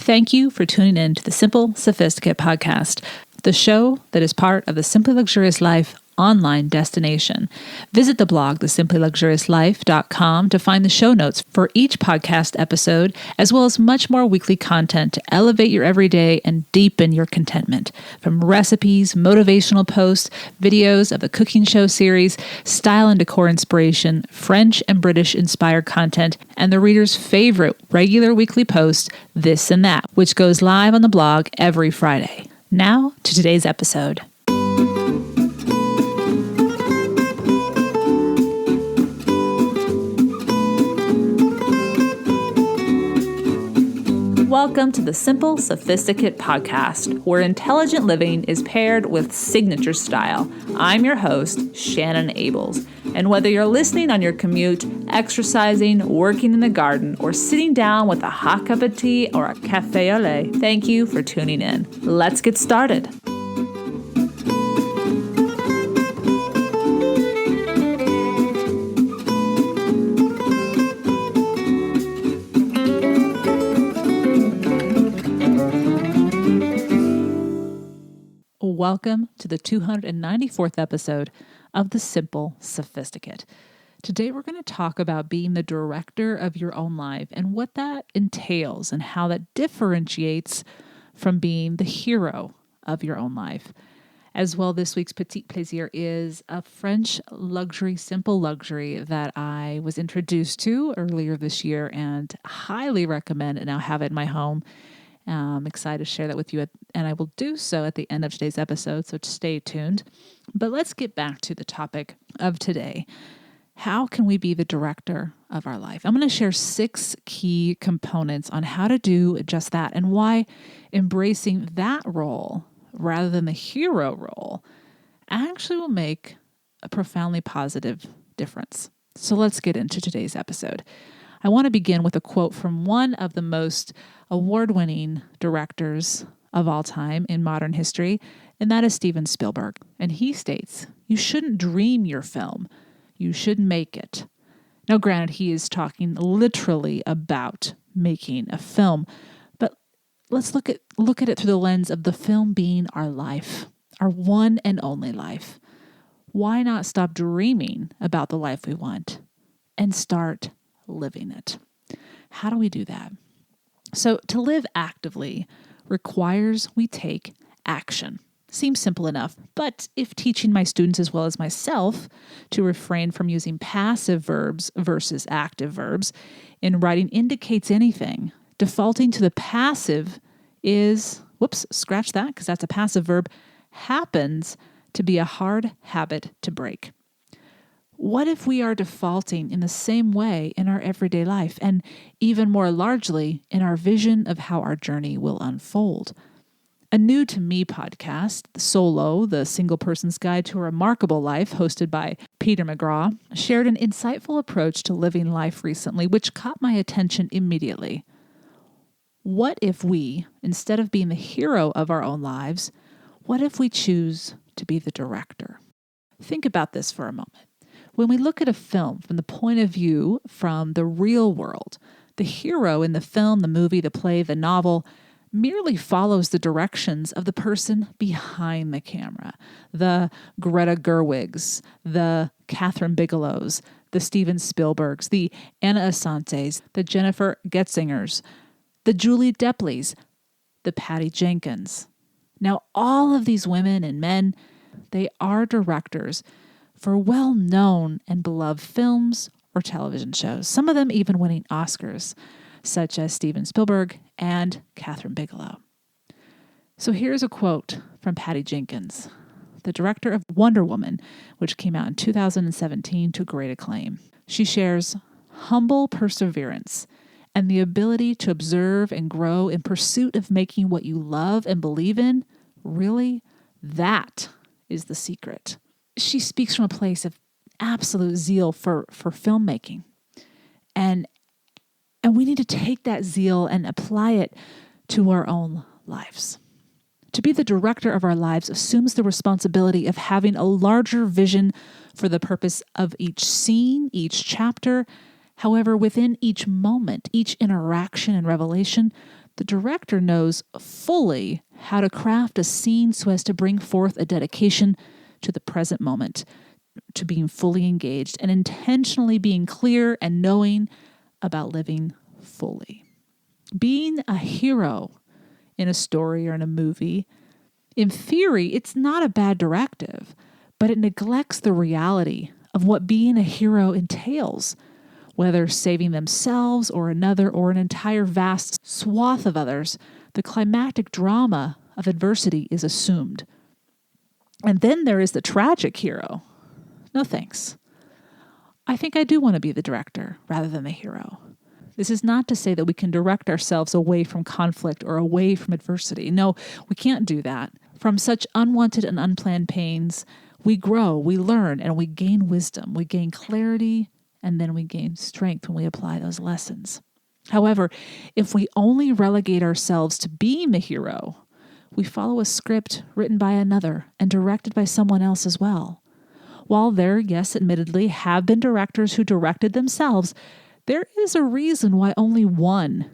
Thank you for tuning in to the Simple Sophisticate podcast, the show that is part of the Simply Luxurious Life online destination. Visit the blog, thesimplyluxuriouslife.com, to find the show notes for each podcast episode, as well as much more weekly content to elevate your everyday and deepen your contentment. From recipes, motivational posts, videos of the cooking show series, style and decor inspiration, French and British inspired content, and the reader's favorite regular weekly post, This and That, which goes live on the blog every Friday. Now to today's episode. Welcome to the Simple Sophisticate podcast, where intelligent living is paired with signature style. I'm your host, Shannon Ables. And whether you're listening on your commute, exercising, working in the garden, or sitting down with a hot cup of tea or a café au lait, thank you for tuning in. Let's get started. Welcome to the 294th episode of the Simple Sophisticate. Today we're going to talk about being the director of your own life and what that entails and how that differentiates from being the hero of your own life. As well, this week's Petite plaisir is a French luxury, simple luxury that I was introduced to earlier this year and highly recommend and now have it in my home. I'm excited to share that with you, and I will do so at the end of today's episode, so stay tuned. But let's get back to the topic of today. How can we be the director of our life? I'm going to share 6 key components on how to do just that and why embracing that role rather than the hero role actually will make a profoundly positive difference. So let's get into today's episode. I want to begin with a quote from one of the most award-winning directors of all time in modern history, and that is Steven Spielberg. And he states, "You shouldn't dream your film, you should make it." Now, granted, he is talking literally about making a film, but let's look at it through the lens of the film being our life, our one and only life. Why not stop dreaming about the life we want and start living it? How do we do that? So to live actively requires we take action. Seems simple enough, but if teaching my students as well as myself to refrain from using passive verbs versus active verbs in writing indicates anything, defaulting to the passive is, scratch that because that's a passive verb, happens to be a hard habit to break. What if we are defaulting in the same way in our everyday life and even more largely in our vision of how our journey will unfold? A new to me podcast, Solo, the Single Person's Guide to a Remarkable Life, hosted by Peter McGraw, shared an insightful approach to living life recently, which caught my attention immediately. What if we, instead of being the hero of our own lives, what if we choose to be the director? Think about this for a moment. When we look at a film from the point of view from the real world, the hero in the film, the movie, the play, the novel merely follows the directions of the person behind the camera. The Greta Gerwigs, the Catherine Bigelows, the Steven Spielbergs, the Anna Asantes, the Jennifer Getzingers, the Julie Depleys, the Patty Jenkins. Now, all of these women and men, they are directors for well-known and beloved films or television shows, some of them even winning Oscars, such as Steven Spielberg and Catherine Bigelow. So here's a quote from Patty Jenkins, the director of Wonder Woman, which came out in 2017 to great acclaim. She shares, "Humble perseverance and the ability to observe and grow in pursuit of making what you love and believe in, really, that is the secret." She speaks from a place of absolute zeal for filmmaking. And we need to take that zeal and apply it to our own lives. To be the director of our lives assumes the responsibility of having a larger vision for the purpose of each scene, each chapter. However, within each moment, each interaction and revelation, The director knows fully how to craft a scene so as to bring forth a dedication to the present moment, to being fully engaged and intentionally being clear and knowing about living fully. Being a hero in a story or in a movie, in theory, it's not a bad directive, but it neglects the reality of what being a hero entails, whether saving themselves or another or an entire vast swath of others. The climactic drama of adversity is assumed. And then there is the tragic hero. No thanks. I think I do want to be the director rather than the hero. This is not to say that we can direct ourselves away from conflict or away from adversity. No, we can't do that. From such unwanted and unplanned pains, we grow, we learn, and we gain wisdom. We gain clarity, and then we gain strength when we apply those lessons. However, if we only relegate ourselves to being the hero, we follow a script written by another and directed by someone else as well. While there, yes, admittedly, have been directors who directed themselves, there is a reason why only one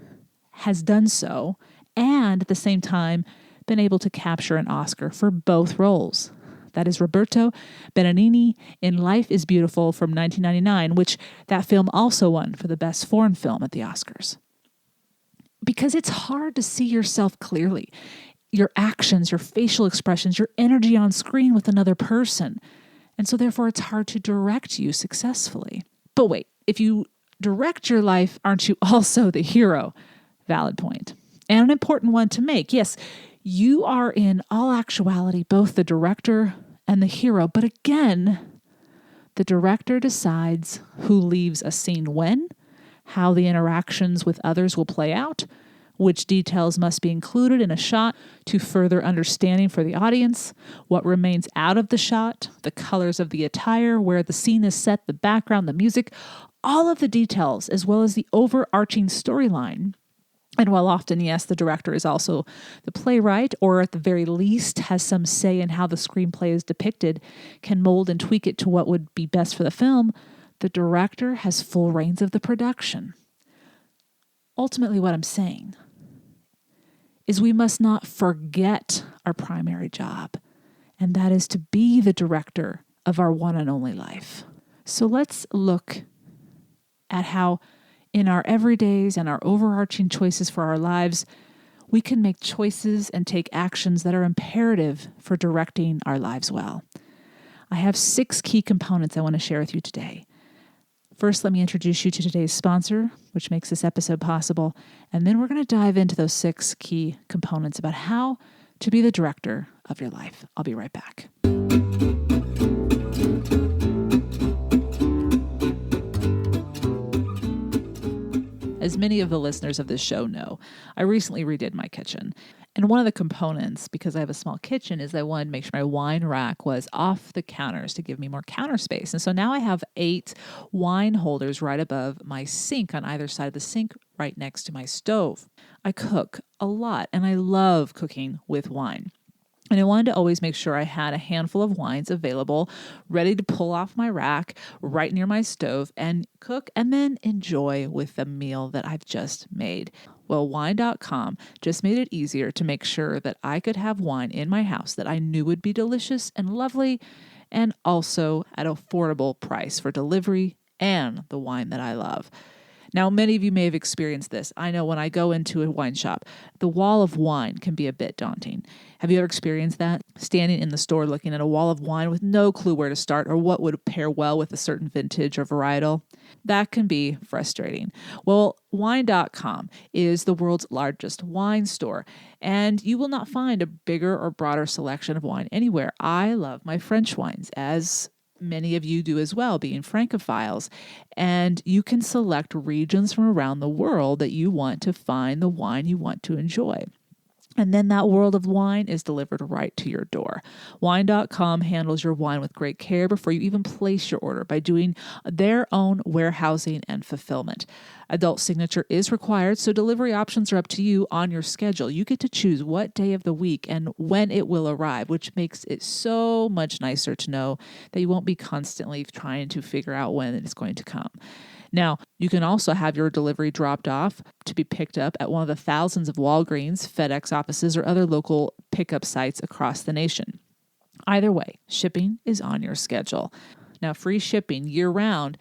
has done so and at the same time been able to capture an Oscar for both roles. That is Roberto Benigni in Life is Beautiful from 1999, which that film also won for the Best Foreign Film at the Oscars. Because it's hard to see yourself clearly, your actions, your facial expressions, your energy on screen with another person. And so therefore it's hard to direct you successfully. But wait, if you direct your life, aren't you also the hero? Valid point. And an important one to make. Yes, you are in all actuality both the director and the hero. But again, the director decides who leaves a scene when, how the interactions with others will play out, which details must be included in a shot to further understanding for the audience, what remains out of the shot, the colors of the attire, where the scene is set, the background, the music, all of the details, as well as the overarching storyline. And while often, yes, the director is also the playwright, or at the very least has some say in how the screenplay is depicted, can mold and tweak it to what would be best for the film, the director has full reins of the production. Ultimately, what I'm saying is we must not forget our primary job, and that is to be the director of our one and only life. So let's look at how in our everydays and our overarching choices for our lives, we can make choices and take actions that are imperative for directing our lives well. I have 6 key components I want to share with you today. First, let me introduce you to today's sponsor, which makes this episode possible, and then we're going to dive into those 6 key components about how to be the director of your life. I'll be right back. As many of the listeners of this show know, I recently redid my kitchen. And one of the components, because I have a small kitchen, is I wanted to make sure my wine rack was off the counters to give me more counter space. And so now I have 8 wine holders right above my sink on either side of the sink, right next to my stove. I cook a lot, and I love cooking with wine. And I wanted to always make sure I had a handful of wines available, ready to pull off my rack right near my stove and cook and then enjoy with the meal that I've just made. Well, wine.com just made it easier to make sure that I could have wine in my house that I knew would be delicious and lovely and also at an affordable price for delivery and the wine that I love. Now, many of you may have experienced this. I know when I go into a wine shop, the wall of wine can be a bit daunting. Have you ever experienced that? Standing in the store looking at a wall of wine with no clue where to start or what would pair well with a certain vintage or varietal? That can be frustrating. Well, wine.com is the world's largest wine store, and you will not find a bigger or broader selection of wine anywhere. I love my French wines, as many of you do as well, being Francophiles, and you can select regions from around the world that you want to find the wine you want to enjoy. And then that world of wine is delivered right to your door. Wine.com handles your wine with great care before you even place your order by doing their own warehousing and fulfillment. Adult signature is required, so delivery options are up to you on your schedule. You get to choose what day of the week and when it will arrive, which makes it so much nicer to know that you won't be constantly trying to figure out when it's going to come. Now, you can also have your delivery dropped off to be picked up at one of the thousands of Walgreens, FedEx offices, or other local pickup sites across the nation. Either way, shipping is on your schedule. Now, free shipping year-round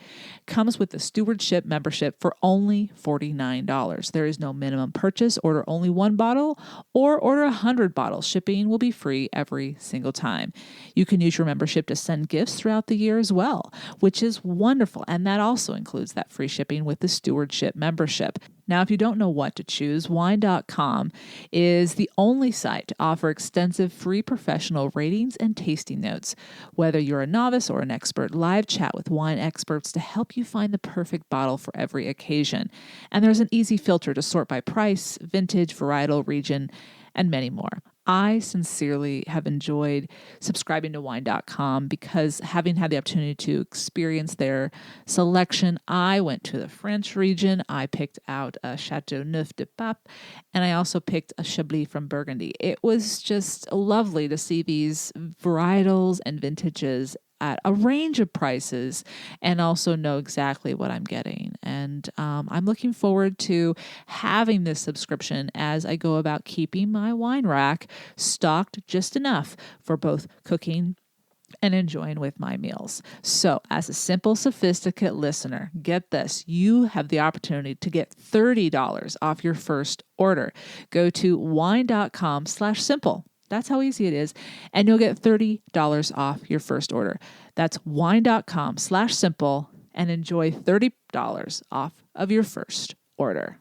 comes with the stewardship membership for only $49. There is no minimum purchase. Order only one bottle or order 100 bottles. Shipping will be free every single time. You can use your membership to send gifts throughout the year as well, which is wonderful. And that also includes that free shipping with the stewardship membership. Now, if you don't know what to choose, wine.com is the only site to offer extensive free professional ratings and tasting notes. Whether you're a novice or an expert, live chat with wine experts to help you find the perfect bottle for every occasion. And there's an easy filter to sort by price, vintage, varietal, region, and many more. I sincerely have enjoyed subscribing to wine.com because having had the opportunity to experience their selection, I went to the French region. I picked out a Châteauneuf de Pape, and I also picked a Chablis from Burgundy. It was just lovely to see these varietals and vintages at a range of prices and also know exactly what I'm getting. And I'm looking forward to having this subscription as I go about keeping my wine rack stocked just enough for both cooking and enjoying with my meals. So as a Simple Sophisticate listener, get this, you have the opportunity to get $30 off your first order. Go to wine.com/simple. That's how easy it is. And you'll get $30 off your first order. That's wine.com/simple and enjoy $30 off of your first order.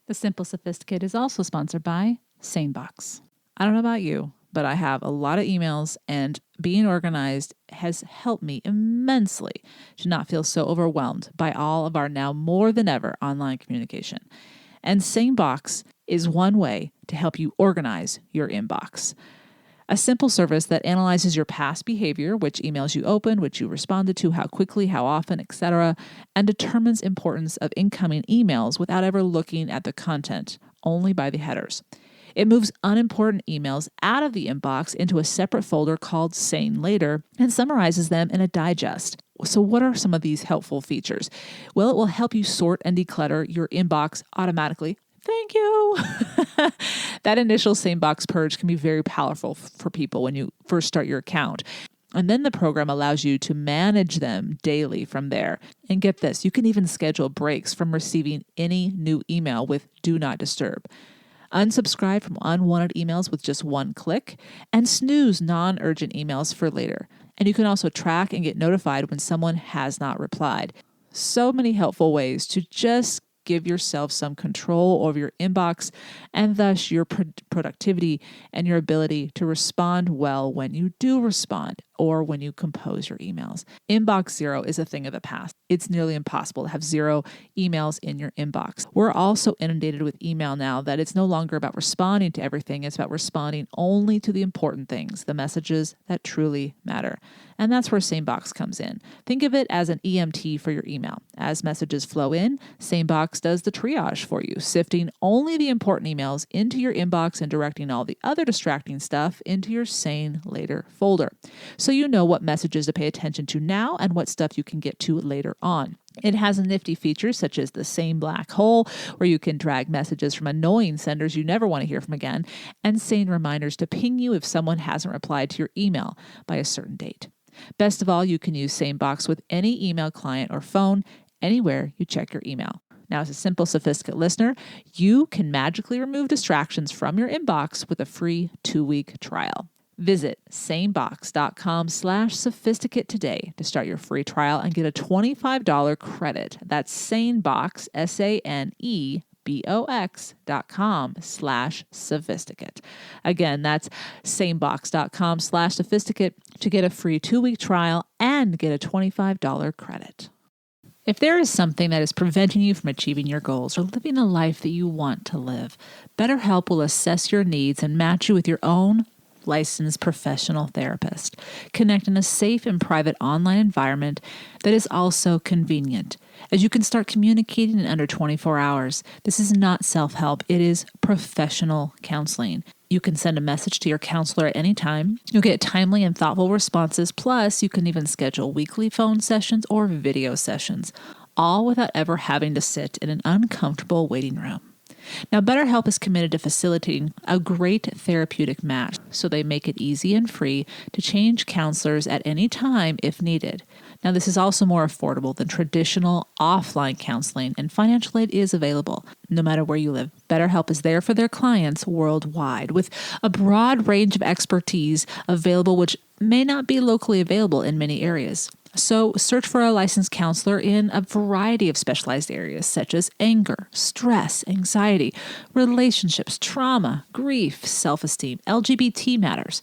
The Simple Sophisticate is also sponsored by SaneBox. I don't know about you, but I have a lot of emails, and being organized has helped me immensely to not feel so overwhelmed by all of our now more than ever online communication. And SaneBox is one way to help you organize your inbox. A simple service that analyzes your past behavior, which emails you opened, which you responded to, how quickly, how often, etc., and determines importance of incoming emails without ever looking at the content, only by the headers. It moves unimportant emails out of the inbox into a separate folder called Sane Later and summarizes them in a digest. So what are some of these helpful features? Well, it will help you sort and declutter your inbox automatically. Thank you. That initial SaneBox purge can be very powerful for people when you first start your account. And then the program allows you to manage them daily from there. And get this, you can even schedule breaks from receiving any new email with Do Not Disturb. Unsubscribe from unwanted emails with just one click, and snooze non-urgent emails for later. And you can also track and get notified when someone has not replied. So many helpful ways to just give yourself some control over your inbox and thus your productivity and your ability to respond well when you do respond or when you compose your emails. Inbox zero is a thing of the past. It's nearly impossible to have zero emails in your inbox. We're also inundated with email now that it's no longer about responding to everything. It's about responding only to the important things, the messages that truly matter. And that's where SaneBox comes in. Think of it as an EMT for your email. As messages flow in, SaneBox does the triage for you, sifting only the important emails into your inbox and directing all the other distracting stuff into your Sane Later folder. So you know what messages to pay attention to now and what stuff you can get to later on. It has nifty features such as the Sane Black Hole, where you can drag messages from annoying senders you never want to hear from again, and Sane reminders to ping you if someone hasn't replied to your email by a certain date. Best of all, you can use SaneBox with any email client or phone, anywhere you check your email. Now, as a Simple Sophisticate listener, you can magically remove distractions from your inbox with a free 2-week trial. Visit sanebox.com/sophisticate today to start your free trial and get a $25 credit. That's SaneBox, SaneBox.com/sophisticate. Again, that's sanebox.com/sophisticate to get a free 2-week trial and get a $25 credit. If there is something that is preventing you from achieving your goals or living a life that you want to live, BetterHelp will assess your needs and match you with your own licensed professional therapist. Connect in a safe and private online environment that is also convenient, as you can start communicating in under 24 hours. This is not self-help. It is professional counseling. You can send a message to your counselor at any time. You'll get timely and thoughtful responses. Plus, you can even schedule weekly phone sessions or video sessions, all without ever having to sit in an uncomfortable waiting room. Now, BetterHelp is committed to facilitating a great therapeutic match, so they make it easy and free to change counselors at any time if needed. Now, this is also more affordable than traditional offline counseling, and financial aid is available no matter where you live. BetterHelp is there for their clients worldwide with a broad range of expertise available, which may not be locally available in many areas. So search for a licensed counselor in a variety of specialized areas such as anger, stress, anxiety, relationships, trauma, grief, self-esteem, LGBT matters.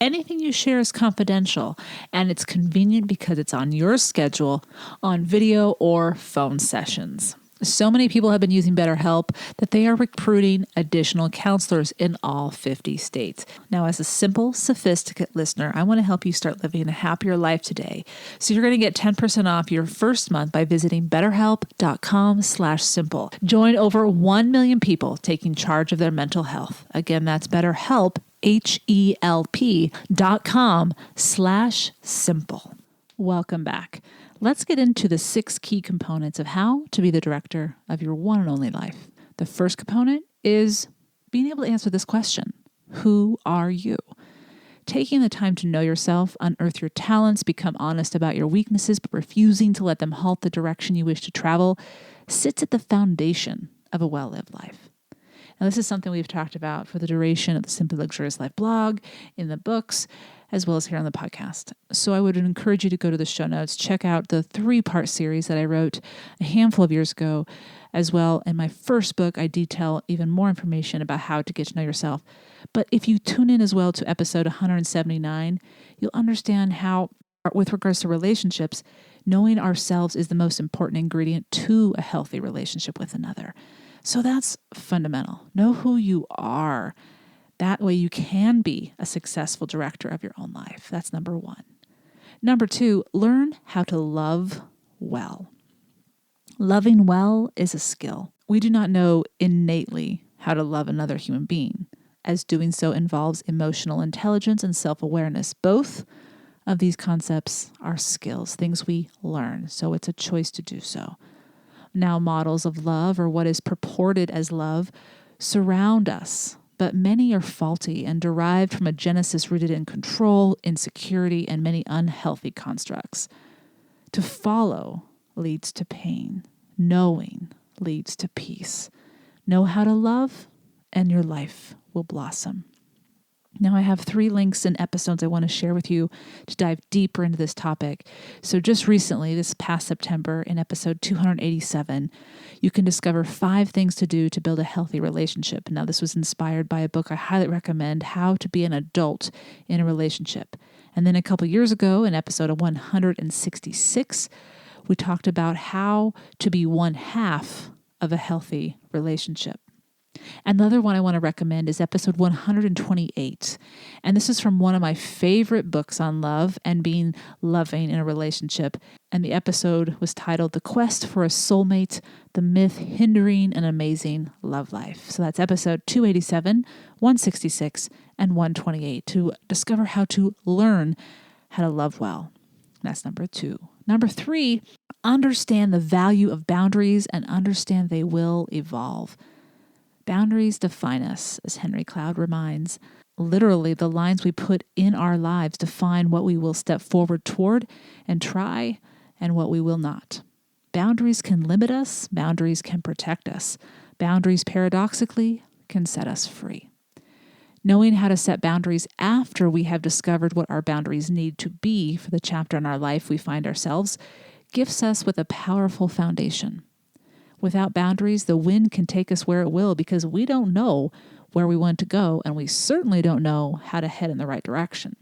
Anything you share is confidential, and it's convenient because it's on your schedule, on video or phone sessions. So many people have been using BetterHelp that they are recruiting additional counselors in all 50 states. Now, as a Simple Sophisticate listener, I want to help you start living a happier life today. So you're going to get 10% off your first month by visiting betterhelp.com/simple. Join over 1 million people taking charge of their mental health. Again, that's BetterHelp, HELP.com/simple. Welcome back. Let's get into the 6 key components of how to be the director of your one and only life. The first component is being able to answer this question: who are you? Taking the time to know yourself, unearth your talents, become honest about your weaknesses, but refusing to let them halt the direction you wish to travel, sits at the foundation of a well-lived life. Now, this is something we've talked about for the duration of the Simply Luxurious Life blog, in the books, as well as here on the podcast. So I would encourage you to go to the show notes, check out the 3-part series that I wrote a handful of years ago. As well, in my first book, I detail even more information about how to get to know yourself. But if you tune in as well to episode 179, you'll understand how, with regards to relationships, knowing ourselves is the most important ingredient to a healthy relationship with another. So that's fundamental. Know who you are. That way you can be a successful director of your own life. That's number 1. Number 2, learn how to love well. Loving well is a skill. We do not know innately how to love another human being, as doing so involves emotional intelligence and self-awareness. Both of these concepts are skills, things we learn, so it's a choice to do so. Now, models of love, or what is purported as love, surround us, but many are faulty and derived from a genesis rooted in control, insecurity, and many unhealthy constructs. To follow leads to pain. Knowing leads to peace. Know how to love, and your life will blossom. Now, I have 3 links and episodes I want to share with you to dive deeper into this topic. So just recently, this past September, in episode 287, you can discover 5 things to do to build a healthy relationship. Now, this was inspired by a book I highly recommend, How to Be an Adult in a Relationship. And then a couple years ago, in episode 166, we talked about how to be one half of a healthy relationship. Another one I want to recommend is episode 128. And this is from one of my favorite books on love and being loving in a relationship. And the episode was titled The Quest for a Soulmate, the Myth Hindering an Amazing Love Life. So that's episode 287, 166, and 128 to discover how to learn how to love well. That's number 2. Number 3, understand the value of boundaries and understand they will evolve. Boundaries define us, as Henry Cloud reminds. Literally, the lines we put in our lives define what we will step forward toward and try and what we will not. Boundaries can limit us. Boundaries can protect us. Boundaries, paradoxically, can set us free. Knowing how to set boundaries after we have discovered what our boundaries need to be for the chapter in our life we find ourselves gifts us with a powerful foundation. Without boundaries, the wind can take us where it will because we don't know where we want to go, and we certainly don't know how to head in the right direction.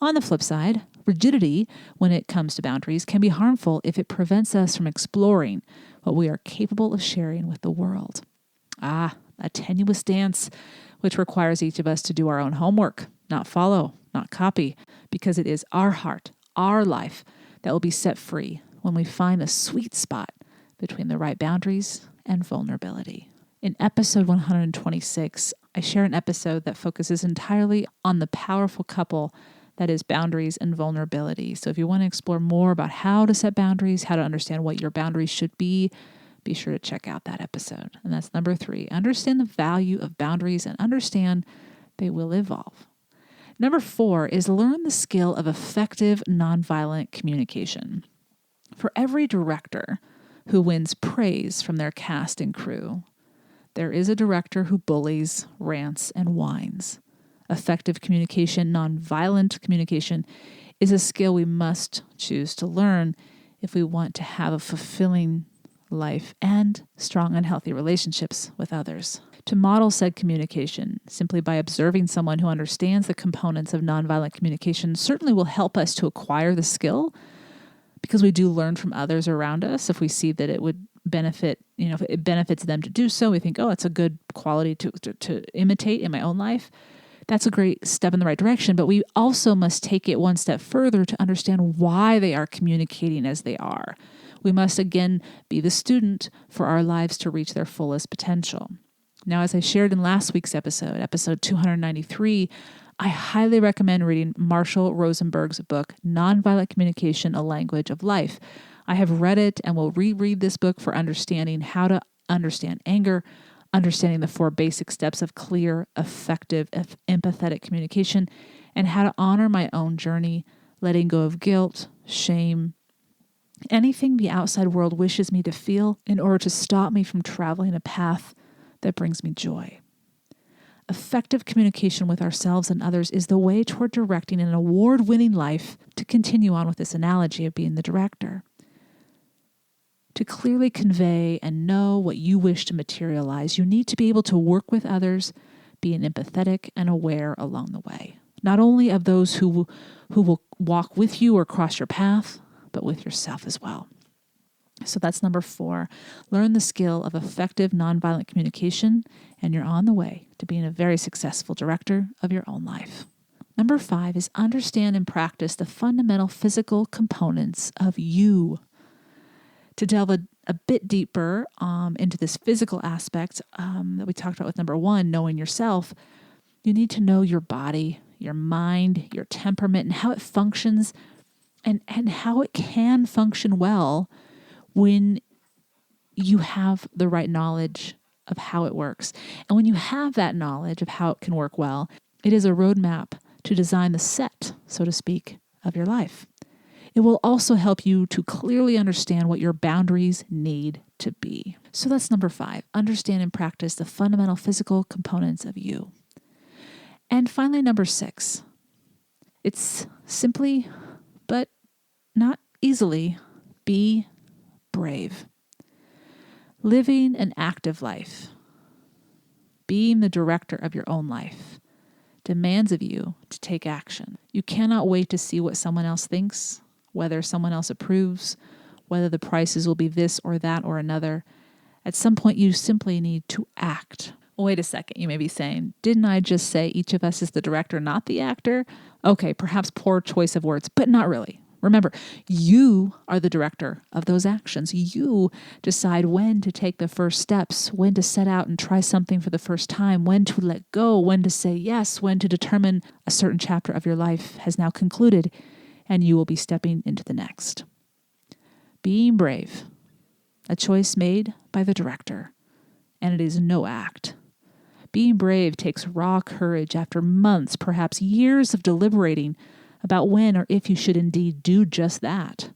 On the flip side, rigidity, when it comes to boundaries, can be harmful if it prevents us from exploring what we are capable of sharing with the world. A tenuous dance, which requires each of us to do our own homework, not follow, not copy, because it is our heart, our life, that will be set free when we find the sweet spot between the right boundaries and vulnerability. In episode 126, I share an episode that focuses entirely on the powerful couple That is boundaries and vulnerability. So if you want to explore more about how to set boundaries, how to understand what your boundaries should be sure to check out that episode. And that's number 3. Understand the value of boundaries and understand they will evolve. Number 4 is learn the skill of effective nonviolent communication. For every director who wins praise from their cast and crew, there is a director who bullies, rants, and whines. Effective communication, nonviolent communication, is a skill we must choose to learn if we want to have a fulfilling life and strong and healthy relationships with others. To model said communication simply by observing someone who understands the components of nonviolent communication certainly will help us to acquire the skill, because we do learn from others around us. If we see that it would benefit, if it benefits them to do so, we think, oh, it's a good quality to imitate in my own life. That's a great step in the right direction, but we also must take it one step further to understand why they are communicating as they are. We must again be the student for our lives to reach their fullest potential. Now, as I shared in last week's episode 293, I highly recommend reading Marshall Rosenberg's book, Nonviolent Communication, A Language of Life. I have read it and will reread this book for understanding how to understand anger, understanding the 4 basic steps of clear, effective, empathetic communication, and how to honor my own journey, letting go of guilt, shame, anything the outside world wishes me to feel in order to stop me from traveling a path that brings me joy. Effective communication with ourselves and others is the way toward directing an award-winning life. To continue on with this analogy of being the director, to clearly convey and know what you wish to materialize, you need to be able to work with others, being empathetic and aware along the way, not only of those who will walk with you or cross your path, but with yourself as well. So that's number 4. Learn the skill of effective nonviolent communication, and you're on the way to being a very successful director of your own life. Number 5 is understand and practice the fundamental physical components of you. To delve a bit deeper into this physical aspect that we talked about with number 1, knowing yourself, you need to know your body, your mind, your temperament, and how it functions and how it can function well when you have the right knowledge of how it works. And when you have that knowledge of how it can work well, it is a roadmap to design the set, so to speak, of your life. It will also help you to clearly understand what your boundaries need to be. So that's number 5. Understand and practice the fundamental physical components of you. And finally, number 6. It's simply, but not easily, be brave. Living an active life, being the director of your own life, demands of you to take action. You cannot wait to see what someone else thinks, whether someone else approves, whether the prices will be this or that or another. At some point, you simply need to act. Wait a second, you may be saying, didn't I just say each of us is the director, not the actor? Okay, perhaps poor choice of words, but not really. Remember, you are the director of those actions. You decide when to take the first steps, when to set out and try something for the first time, when to let go, when to say yes, when to determine a certain chapter of your life has now concluded and you will be stepping into the next. Being brave, a choice made by the director, and it is no act. Being brave takes raw courage after months, perhaps years of deliberating about when or if you should indeed do just that.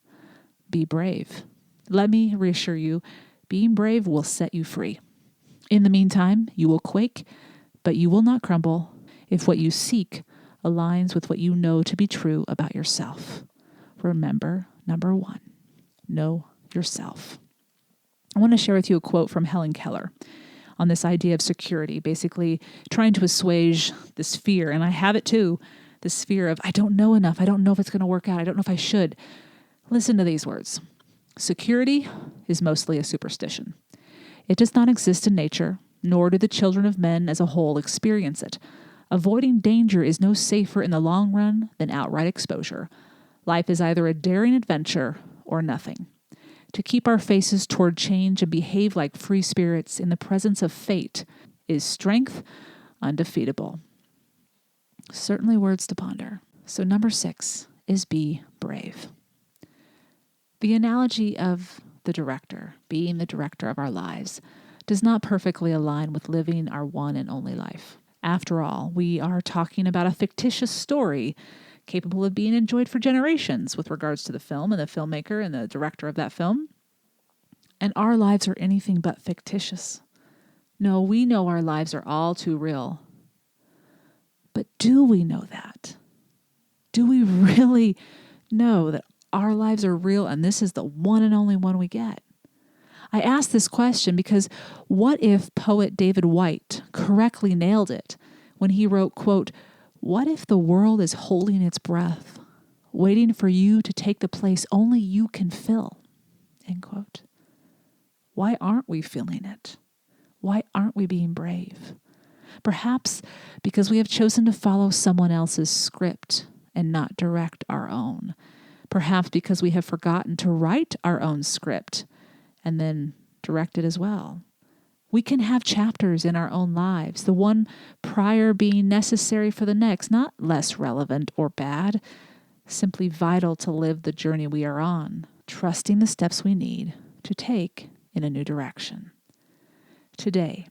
Be brave. Let me reassure you, being brave will set you free. In the meantime, you will quake, but you will not crumble if what you seek aligns with what you know to be true about yourself. Remember, number 1, know yourself. I want to share with you a quote from Helen Keller on this idea of security, basically trying to assuage this fear, and I have it too, this fear of, I don't know enough. I don't know if it's going to work out. I don't know if I should. Listen to these words. Security is mostly a superstition. It does not exist in nature, nor do the children of men as a whole experience it. Avoiding danger is no safer in the long run than outright exposure. Life is either a daring adventure or nothing. To keep our faces toward change and behave like free spirits in the presence of fate is strength undefeatable. Certainly words to ponder. So number 6 is be brave. The analogy of the director, being the director of our lives, does not perfectly align with living our one and only life. After all, we are talking about a fictitious story capable of being enjoyed for generations with regards to the film and the filmmaker and the director of that film. And our lives are anything but fictitious. No, we know our lives are all too real. But do we know that? Do we really know that our lives are real and this is the one and only one we get? I ask this question because what if poet David Whyte correctly nailed it when he wrote, quote, "What if the world is holding its breath, waiting for you to take the place only you can fill?" End quote. Why aren't we feeling it? Why aren't we being brave? Perhaps because we have chosen to follow someone else's script and not direct our own. Perhaps because we have forgotten to write our own script and then direct it as well. We can have chapters in our own lives, the one prior being necessary for the next, not less relevant or bad, simply vital to live the journey we are on, trusting the steps we need to take in a new direction. Today,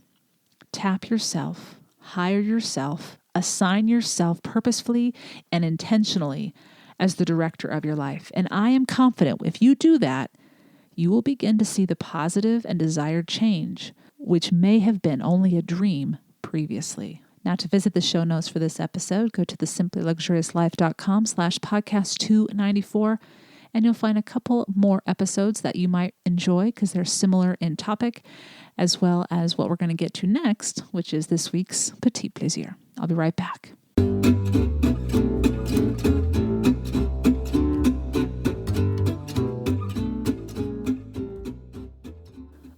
tap yourself, hire yourself, assign yourself purposefully and intentionally as the director of your life. And I am confident if you do that, you will begin to see the positive and desired change, which may have been only a dream previously. Now, to visit the show notes for this episode, go to thesimplyluxuriouslife.com/podcast294, and you'll find a couple more episodes that you might enjoy because they're similar in topic, as well as what we're going to get to next, which is this week's Petit Plaisir. I'll be right back.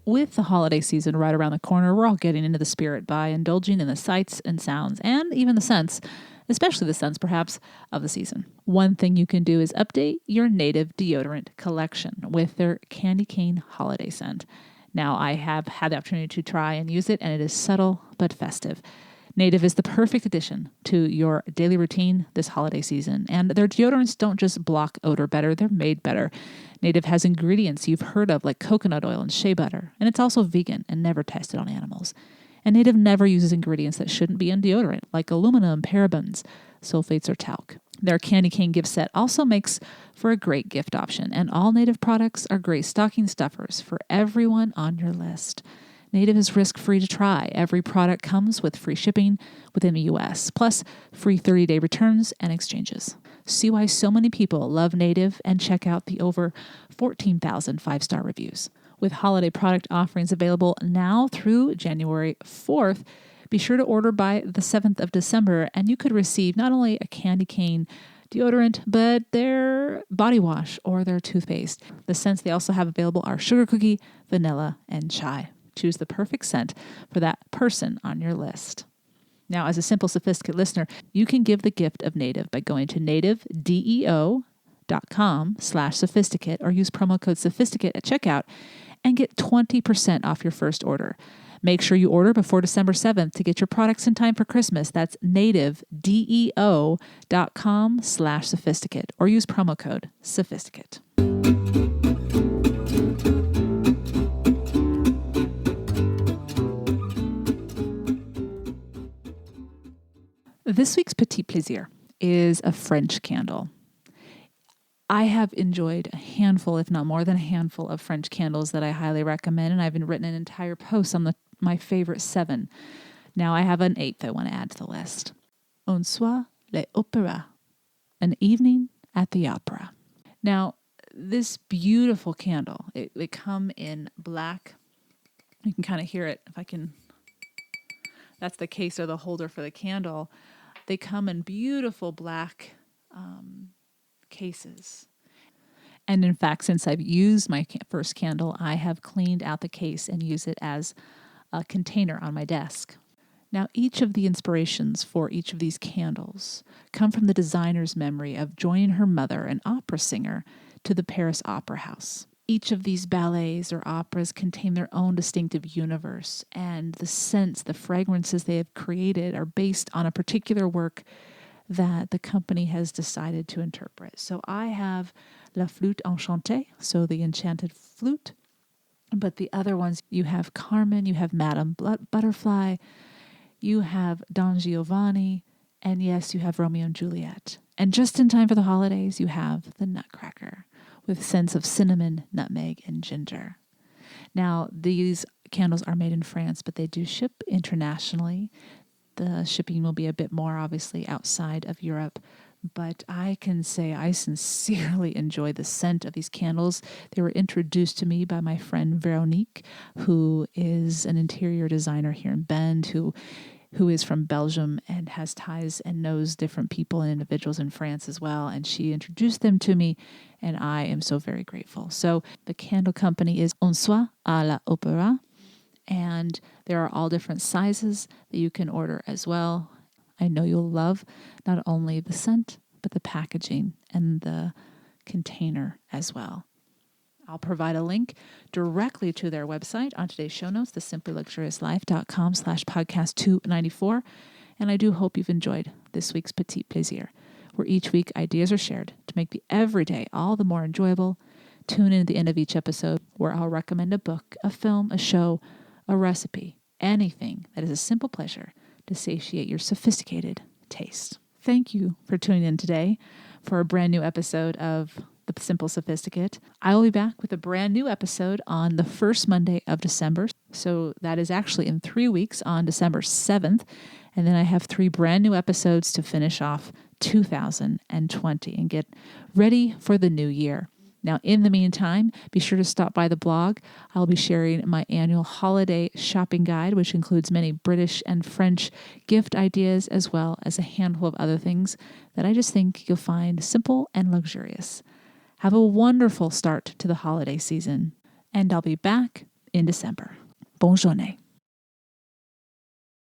With the holiday season right around the corner, we're all getting into the spirit by indulging in the sights and sounds and even the scents, especially the scents perhaps, of the season. One thing you can do is update your Native deodorant collection with their Candy Cane holiday scent. Now, I have had the opportunity to try and use it, and it is subtle but festive. Native is the perfect addition to your daily routine this holiday season, and their deodorants don't just block odor better, they're made better. Native has ingredients you've heard of like coconut oil and shea butter, and it's also vegan and never tested on animals. And Native never uses ingredients that shouldn't be in deodorant, like aluminum, parabens, sulfates, or talc. Their Candy Cane gift set also makes for a great gift option, and all Native products are great stocking stuffers for everyone on your list. Native is risk-free to try. Every product comes with free shipping within the U.S., plus free 30-day returns and exchanges. See why so many people love Native and check out the over 14,000 five-star reviews. With holiday product offerings available now through January 4th, be sure to order by the 7th of December, and you could receive not only a Candy Cane deodorant, but their body wash or their toothpaste. The scents they also have available are sugar cookie, vanilla, and chai. Choose the perfect scent for that person on your list. Now, as a Simple Sophisticate listener, you can give the gift of Native by going to nativedeo.com/sophisticate or use promo code sophisticate at checkout and get 20% off your first order. Make sure you order before December 7th to get your products in time for Christmas. That's nativedeo.com/sophisticate or use promo code sophisticate. This week's Petit Plaisir is a French candle. I have enjoyed a handful, if not more than a handful, of French candles that I highly recommend, and I've written an entire post on my favorite 7. Now I have an 8th I want to add to the list. Un soir l'opéra, an evening at the opera. Now, this beautiful candle, they come in black. You can kind of hear it if I can. That's the case or the holder for the candle. They come in beautiful black cases. And in fact, since I've used my first candle, I have cleaned out the case and used it as a container on my desk. Now, each of the inspirations for each of these candles come from the designer's memory of joining her mother, an opera singer, to the Paris Opera House. Each of these ballets or operas contain their own distinctive universe, and the scents, the fragrances they have created are based on a particular work that the company has decided to interpret. So I have La Flûte Enchantée, so the enchanted flute. But the other ones, you have Carmen, you have Madame Butterfly, you have Don Giovanni, and yes, you have Romeo and Juliet. And just in time for the holidays, you have the Nutcracker with scents of cinnamon, nutmeg, and ginger. Now, these candles are made in France, but they do ship internationally. The shipping will be a bit more, obviously, outside of Europe. But I can say I sincerely enjoy the scent of these candles. They were introduced to me by my friend Veronique, who is an interior designer here in Bend, who is from Belgium and has ties and knows different people and individuals in France as well. And she introduced them to me, and I am so very grateful. So the candle company is Un Soir à la Opéra, and there are all different sizes that you can order as well. I know you'll love not only the scent, but the packaging and the container as well. I'll provide a link directly to their website on today's show notes, thesimplyluxuriouslife.com/podcast 294. And I do hope you've enjoyed this week's Petite Plaisir, where each week ideas are shared to make the everyday all the more enjoyable. Tune in at the end of each episode where I'll recommend a book, a film, a show, a recipe, anything that is a simple pleasure to satiate your sophisticated taste. Thank you for tuning in today for a brand new episode of The Simple Sophisticate. I will be back with a brand new episode on the first Monday of December. So that is actually in 3 weeks on December 7th. And then I have 3 brand new episodes to finish off 2020 and get ready for the new year. Now, in the meantime, be sure to stop by the blog. I'll be sharing my annual holiday shopping guide, which includes many British and French gift ideas, as well as a handful of other things that I just think you'll find simple and luxurious. Have a wonderful start to the holiday season, and I'll be back in December. Bonne journée.